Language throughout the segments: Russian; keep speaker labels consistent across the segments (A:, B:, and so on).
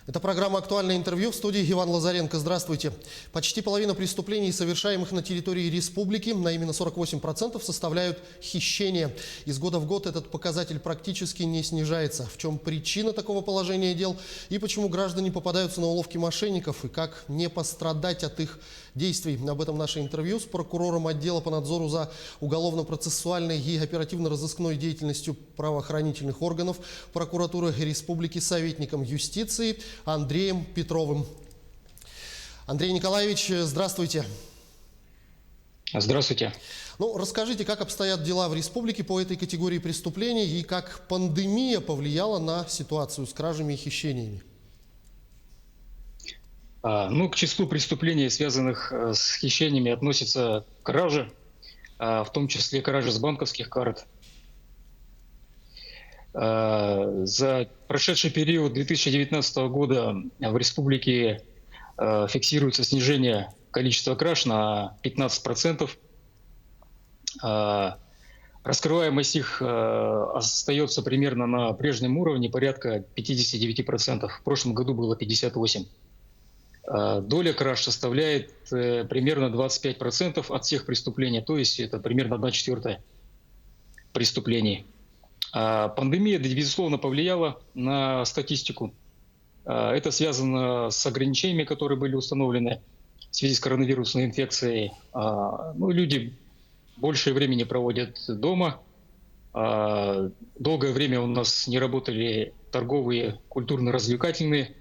A: Это программа «Актуальное интервью», в студии Иван Лазаренко. Здравствуйте. Почти половина преступлений, совершаемых на территории республики, на именно 48%, составляют хищения. Из года в год этот показатель практически не снижается. В чем причина такого положения дел и почему граждане попадаются на уловки мошенников и как не пострадать от их действий? Об этом наше интервью с прокурором отдела по надзору за уголовно-процессуальной и оперативно-розыскной деятельностью правоохранительных органов прокуратуры республики, советником юстиции Андреем Петровым. Андрей Николаевич, здравствуйте.
B: Здравствуйте.
A: Расскажите, как обстоят дела в республике по этой категории преступлений и как пандемия повлияла на ситуацию с кражами и хищениями?
B: К числу преступлений, связанных с хищениями, относятся кражи, в том числе кражи с банковских карт. За прошедший период 2019 года в республике фиксируется снижение количества краж на 15%. Раскрываемость их остается примерно на прежнем уровне, порядка 59%. В прошлом году было 58%. Доля краж составляет примерно 25% от всех преступлений, то есть это примерно 1/4 преступлений. Пандемия, безусловно, повлияла на статистику. Это связано с ограничениями, которые были установлены в связи с коронавирусной инфекцией. Люди большее времени проводят дома. Долгое время у нас не работали торговые, культурно-развлекательные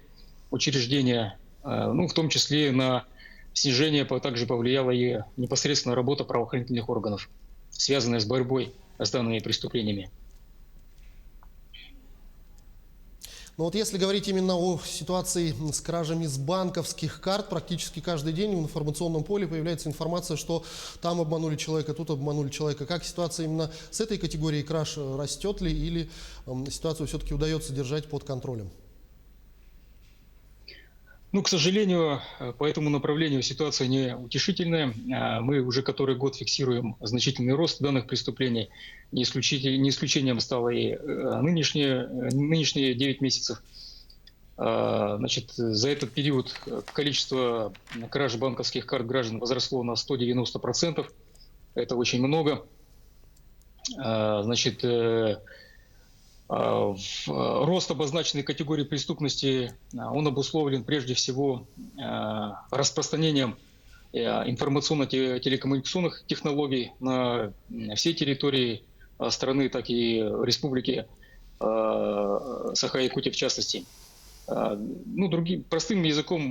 B: учреждения. В том числе на снижение также повлияла и непосредственно работа правоохранительных органов, связанная с борьбой с данными преступлениями.
A: Если говорить именно о ситуации с кражами с банковских карт, практически каждый день в информационном поле появляется информация, что там обманули человека, тут обманули человека. Как ситуация именно с этой категорией краж, растет ли или ситуацию все-таки удается держать под контролем?
B: К сожалению, по этому направлению ситуация не утешительная. Мы уже который год фиксируем значительный рост данных преступлений. Не исключением стало и нынешние 9 месяцев. За этот период количество краж банковских карт граждан возросло на 190%. Это очень много. Рост обозначенной категории преступности, он обусловлен прежде всего распространением информационно-телекоммуникационных технологий на всей территории страны, так и республики Саха-Якутия в частности. Простым языком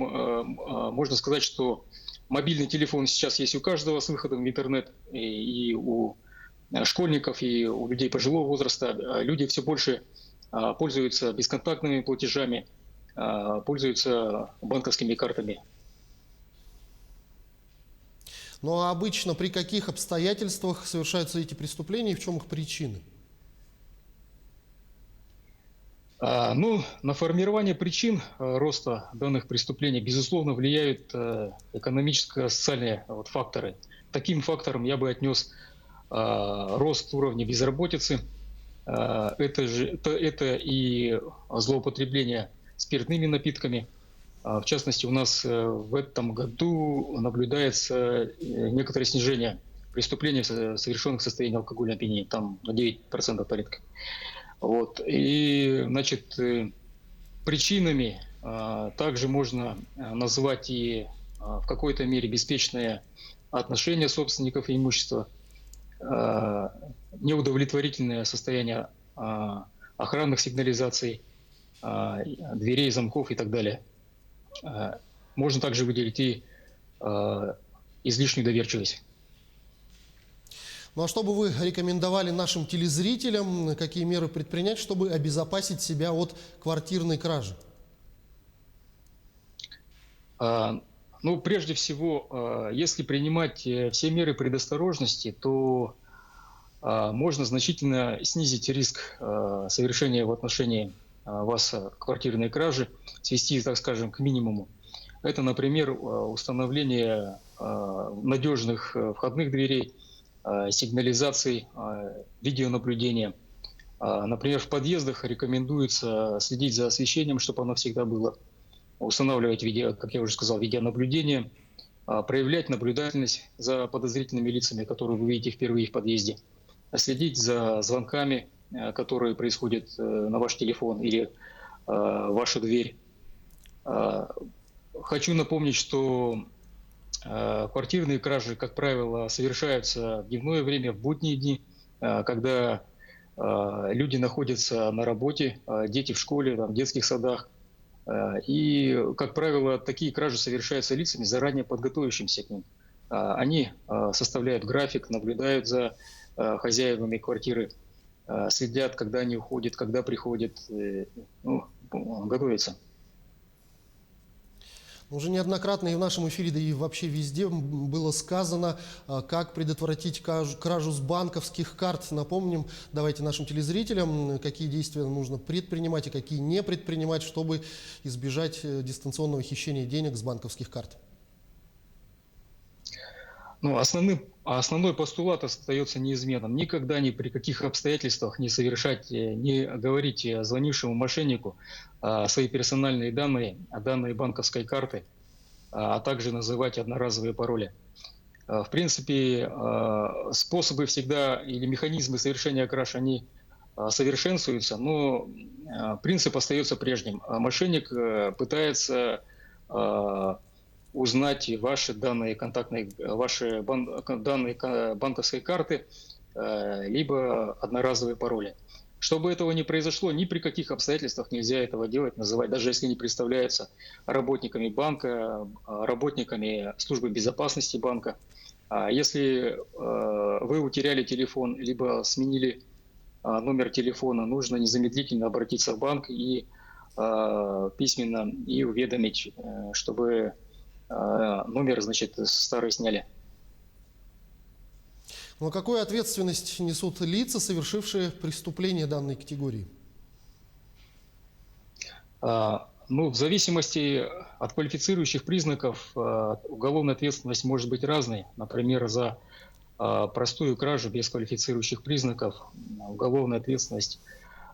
B: можно сказать, что мобильный телефон сейчас есть у каждого с выходом в интернет, и у школьников, и у людей пожилого возраста. Люди все больше пользуются бесконтактными платежами, пользуются банковскими картами.
A: А обычно при каких обстоятельствах совершаются эти преступления и в чем их причины?
B: На формирование причин роста данных преступлений, безусловно, влияют экономическо-социальные факторы. Таким фактором я бы отнес рост уровня безработицы, это и злоупотребление спиртными напитками. В частности, у нас в этом году наблюдается некоторое снижение преступлений, совершенных в состоянии алкогольного опьянения, там на 9% порядка. Причинами также можно назвать и в какой-то мере беспечное отношение собственников и имущества, неудовлетворительное состояние охранных сигнализаций, дверей, замков и так далее. Можно также выделить и излишнюю доверчивость.
A: А что бы вы рекомендовали нашим телезрителям, какие меры предпринять, чтобы обезопасить себя от квартирной кражи?
B: Прежде всего, если принимать все меры предосторожности, то можно значительно снизить риск совершения в отношении вас квартирной кражи, свести, так скажем, к минимуму. Это, например, установление надежных входных дверей, сигнализации, видеонаблюдения. Например, в подъездах рекомендуется следить за освещением, чтобы оно всегда было, устанавливать видео, как я уже сказал, видеонаблюдение, проявлять наблюдательность за подозрительными лицами, которые вы видите впервые в подъезде, следить за звонками, которые происходят на ваш телефон или вашу дверь. Хочу напомнить, что квартирные кражи, как правило, совершаются в дневное время, в будние дни, когда люди находятся на работе, дети в школе, в детских садах. И, как правило, такие кражи совершаются лицами, заранее подготовившимися к ним. Они составляют график, наблюдают за хозяевами квартиры, следят, когда они уходят, когда приходят, готовятся.
A: Уже неоднократно и в нашем эфире, да и вообще везде было сказано, как предотвратить кражу с банковских карт. Напомним, давайте нашим телезрителям, какие действия нужно предпринимать и какие не предпринимать, чтобы избежать дистанционного хищения денег с банковских карт.
B: Ну, основной постулат остается неизменным. Никогда ни при каких обстоятельствах не говорить звонившему мошеннику свои персональные данные, данные банковской карты, а также называть одноразовые пароли. В принципе, способы всегда или механизмы совершения краж, они совершенствуются, но принцип остается прежним. Мошенник пытается узнать ваши данные данные банковской карты, либо одноразовые пароли. Чтобы этого не произошло, ни при каких обстоятельствах нельзя этого делать, называть, даже если не представляются работниками банка, работниками службы безопасности банка. Если вы утеряли телефон, либо сменили номер телефона, нужно незамедлительно обратиться в банк и письменно и уведомить, чтобы номер, старый сняли.
A: Но какую ответственность несут лица, совершившие преступление данной категории?
B: В зависимости от квалифицирующих признаков уголовная ответственность может быть разной. Например, за простую кражу без квалифицирующих признаков уголовная ответственность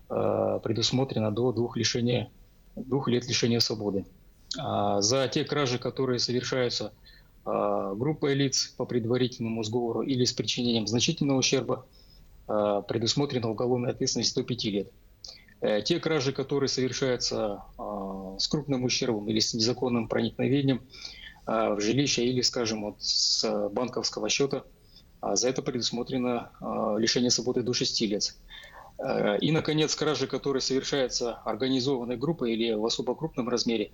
B: предусмотрена до 2 лет лишения свободы. За те кражи, которые совершаются группой лиц по предварительному сговору или с причинением значительного ущерба, предусмотрена уголовная ответственность до 5 лет. Те кражи, которые совершаются с крупным ущербом или с незаконным проникновением в жилище или, скажем, с банковского счета, за это предусмотрено лишение свободы до 6 лет. И, наконец, кражи, которые совершаются организованной группой или в особо крупном размере,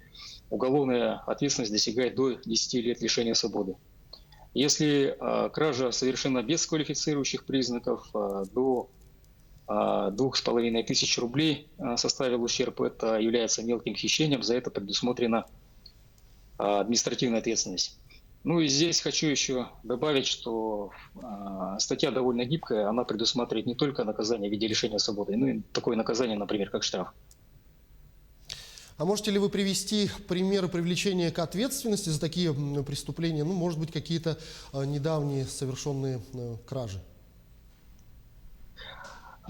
B: уголовная ответственность достигает до 10 лет лишения свободы. Если кража совершена без квалифицирующих признаков, до 2500 рублей составил ущерб, это является мелким хищением, за это предусмотрена административная ответственность. И здесь хочу еще добавить, что статья довольно гибкая, она предусматривает не только наказание в виде лишения свободы, но и такое наказание, например, как штраф.
A: А можете ли вы привести примеры привлечения к ответственности за такие преступления? Может быть, какие-то недавние совершенные кражи?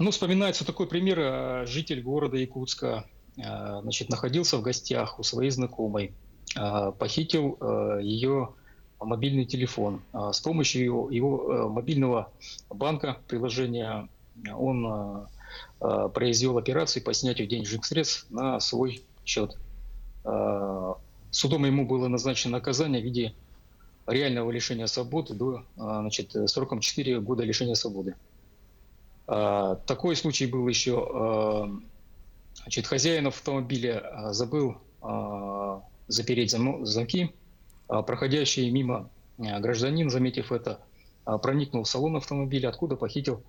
B: Вспоминается такой пример. Житель города Якутска находился в гостях у своей знакомой, похитил ее мобильный телефон. С помощью его мобильного банка, приложения, он произвел операции по снятию денежных средств на свой счет. Судом ему было назначено наказание в виде реального лишения свободы сроком 4 года лишения свободы. Такой случай был еще. Хозяин автомобиля забыл запереть замки. Проходящий мимо гражданин, заметив это, проникнул в салон автомобиля, откуда похитил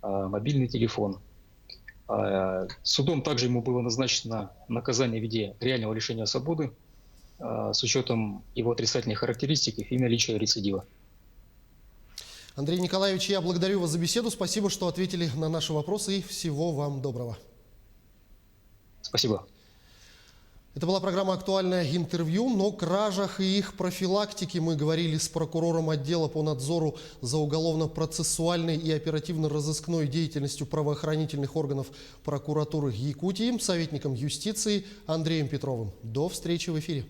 B: мобильный телефон. Судом также ему было назначено наказание в виде реального лишения свободы с учетом его отрицательных характеристик и наличия рецидива.
A: Андрей Николаевич, я благодарю вас за беседу. Спасибо, что ответили на наши вопросы, и всего вам доброго.
B: Спасибо.
A: Это была программа «Актуальное интервью», но о кражах и их профилактике мы говорили с прокурором отдела по надзору за уголовно-процессуальной и оперативно-розыскной деятельностью правоохранительных органов прокуратуры Якутии, советником юстиции Андреем Петровым. До встречи в эфире.